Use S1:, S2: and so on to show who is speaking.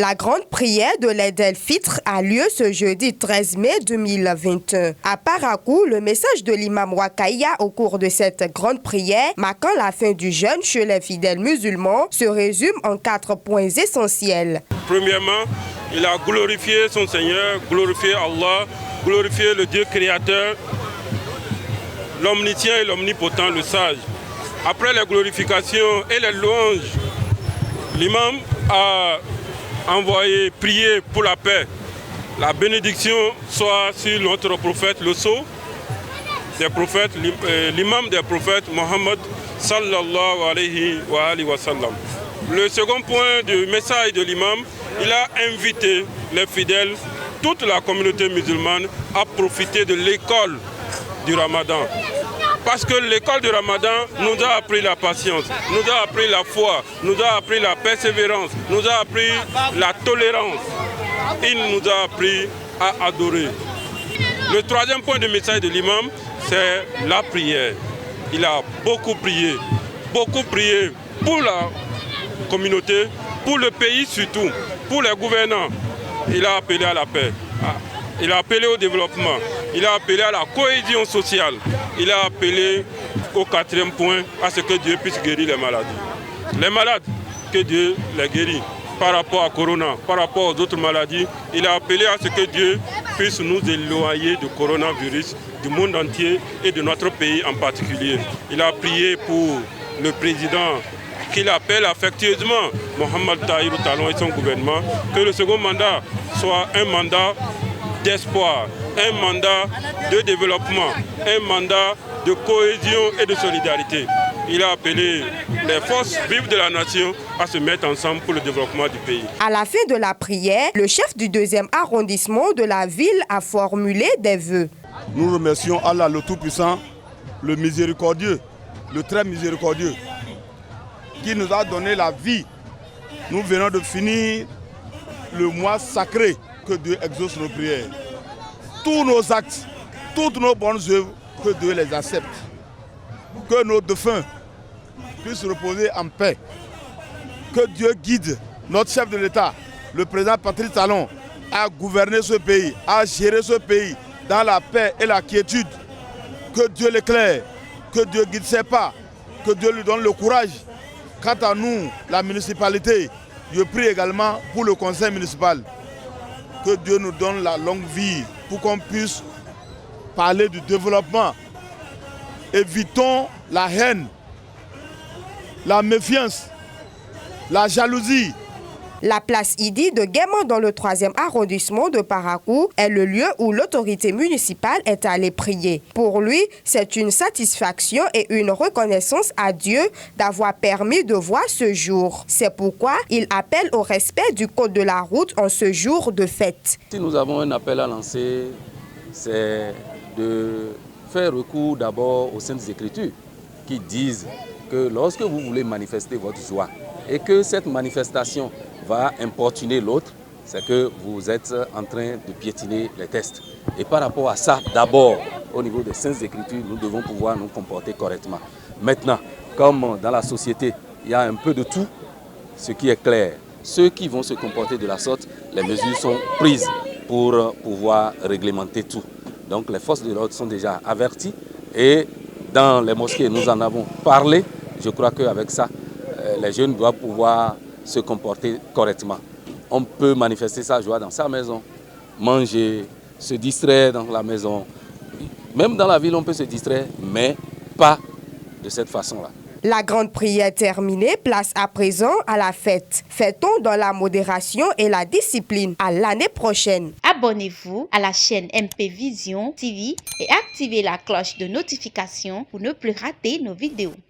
S1: La grande prière de l'Aïd el-Fitr a lieu ce jeudi 13 mai 2021. À Parakou, le message de l'imam Wakaïa au cours de cette grande prière, marquant la fin du jeûne chez les fidèles musulmans, se résume en 4 points essentiels.
S2: Premièrement, il a glorifié son Seigneur, glorifié Allah, glorifié le Dieu créateur, l'omniscient et l'omnipotent, le sage. Après les glorifications et les louanges, l'imam a envoyé prier pour la paix. La bénédiction soit sur notre prophète, le sceau des prophètes, l'imam des prophètes, Mohammed sallallahu alayhi wa sallam. Le second point du message de l'imam, il a invité les fidèles, toute la communauté musulmane, à profiter de l'école du Ramadan. Parce que l'école du Ramadan nous a appris la patience, nous a appris la foi, nous a appris la persévérance, nous a appris la tolérance. Il nous a appris à adorer. Le troisième point du message de l'imam, c'est la prière. Il a beaucoup prié pour la communauté, pour le pays surtout, pour les gouvernants. Il a appelé à la paix, il a appelé au développement, il a appelé à la cohésion sociale. Il a appelé au quatrième point à ce que Dieu puisse guérir les maladies. Les malades, que Dieu les guérit. Par rapport à Corona, par rapport aux autres maladies, il a appelé à ce que Dieu puisse nous éloigner du coronavirus, du monde entier et de notre pays en particulier. Il a prié pour le président qu'il appelle affectueusement Mohamed Tahirou Talon et son gouvernement, que le second mandat soit un mandat d'espoir, un mandat de développement, un mandat de cohésion et de solidarité. Il a appelé les forces vives de la nation à se mettre ensemble pour le développement du pays.
S1: À la fin de la prière, le chef du 2e arrondissement de la ville a formulé des vœux.
S3: Nous remercions Allah le Tout-Puissant, le miséricordieux, le très miséricordieux, qui nous a donné la vie. Nous venons de finir le mois sacré que Dieu exauce nos prières. Tous nos actes, toutes nos bonnes œuvres, que Dieu les accepte. Que nos défunts puissent reposer en paix. Que Dieu guide notre chef de l'État, le président Patrice Talon, à gouverner ce pays, à gérer ce pays dans la paix et la quiétude. Que Dieu l'éclaire, que Dieu guide ses pas, que Dieu lui donne le courage. Quant à nous, la municipalité, je prie également pour le conseil municipal. Que Dieu nous donne la longue vie pour qu'on puisse parler du développement. Évitons la haine, la méfiance, la jalousie.
S1: La place Idi de Guéman dans le 3e arrondissement de Parakou est le lieu où l'autorité municipale est allée prier. Pour lui, c'est une satisfaction et une reconnaissance à Dieu d'avoir permis de voir ce jour. C'est pourquoi il appelle au respect du code de la route en ce jour de fête.
S4: Si nous avons un appel à lancer, c'est de faire recours d'abord aux Saintes Écritures qui disent que lorsque vous voulez manifester votre joie et que cette manifestation va importuner l'autre, c'est que vous êtes en train de piétiner les textes. Et par rapport à ça, d'abord, au niveau des Saintes Écritures, nous devons pouvoir nous comporter correctement. Maintenant, comme dans la société, il y a un peu de tout, ce qui est clair, ceux qui vont se comporter de la sorte, les mesures sont prises pour pouvoir réglementer tout. Donc les forces de l'ordre sont déjà averties et dans les mosquées, nous en avons parlé. Je crois qu'avec ça, les jeunes doivent pouvoir se comporter correctement. On peut manifester sa joie dans sa maison, manger, se distraire dans la maison. Même dans la ville, on peut se distraire, mais pas de cette façon-là.
S1: La grande prière terminée, place à présent à la fête. Fêtons dans la modération et la discipline. À l'année prochaine.
S5: Abonnez-vous à la chaîne MP Vision TV et activez la cloche de notification pour ne plus rater nos vidéos.